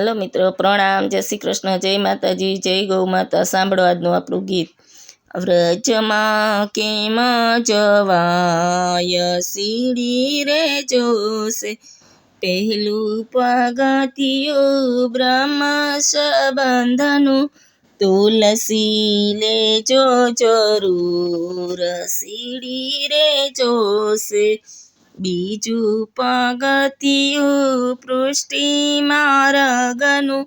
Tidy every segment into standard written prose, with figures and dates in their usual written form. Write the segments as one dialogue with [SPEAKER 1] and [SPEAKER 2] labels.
[SPEAKER 1] Hello મિત્રો, પ્રણામ, જય શ્રી કૃષ્ણ, જય માતાજી, જય ગૌ માતા. સાંભળો આજનું આપણું ગીત. વ્રજમાં કેમ જવાય સીડી રે જોશે, પહેલું પગથિયું બ્રહ્મ સંબંધનું, તુલસી લેજો જરૂર સીડી રે જોશે. બીજું પગથિયું પૃષ્ટિ માર્ગનું,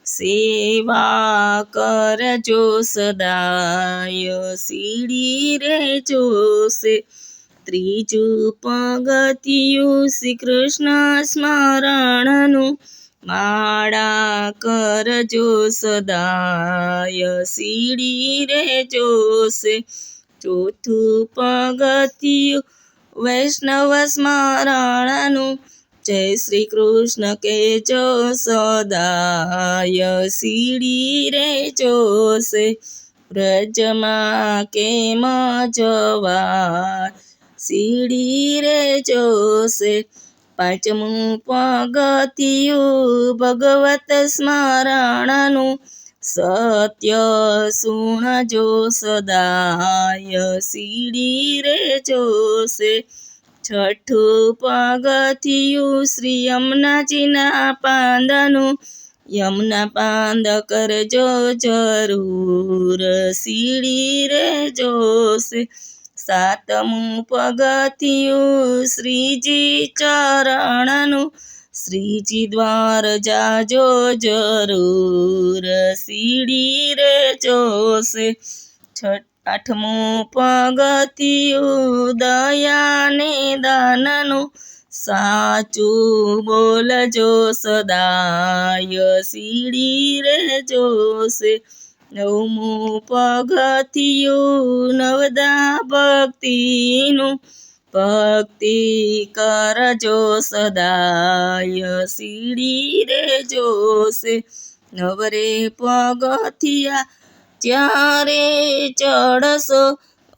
[SPEAKER 1] સેવા કરજો સદાય સીડી રે જોશે. ત્રીજું પગથિયું શ્રી કૃષ્ણ સ્મરણનું, માળા કરજો સદાય સીડી રે જોશે. ચોથું પગથિયું વૈષ્ણવ સ્મરણનું, જય શ્રી કૃષ્ણ કહેજો સદાય સીડી રે જોશે. વ્રજમાં કેમ જવાય સીડી રે જોશે. પાંચમું પગથિયું ભગવત સ્મરણનું, સત્ય સુણજો સદાય સીડી રે જોશે. છઠ્ઠું પગથિયું શ્રી યમુનાજીના પાંદનું, યમુના પાંદ કરજો જરૂર સીડી રે જોશે. સાતમું પગથિયું શ્રીજી ચરણનું, શ્રીજી દ્વાર જાજો જરૂર સીડી રે જોશે. આઠમું પગથિયું દયાને દાનનું, સાચું બોલજો સદાય સીડી રે જોશે. નવમું પગથિયું નવદા ભક્તિનું, ભક્તિ કરજો સદાય સીડી રે જોશે. નવરે પગથિયા જ્યારે ચડશો,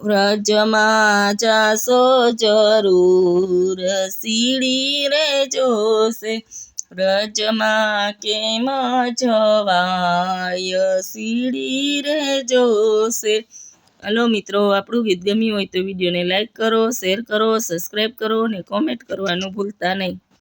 [SPEAKER 1] વ્રજમાં જાશો જરૂર સીડી રે જોશે. વ્રજમાં કેમ જવાય સીડી રે જોશે. હલો મિત્રો, આપણું ગીત ગમ્યું હોય તો વિડીયોને લાઈક કરો, શેર કરો, સબસ્ક્રાઈબ કરો અને કોમેન્ટ કરવાનું ભૂલતા નહીં.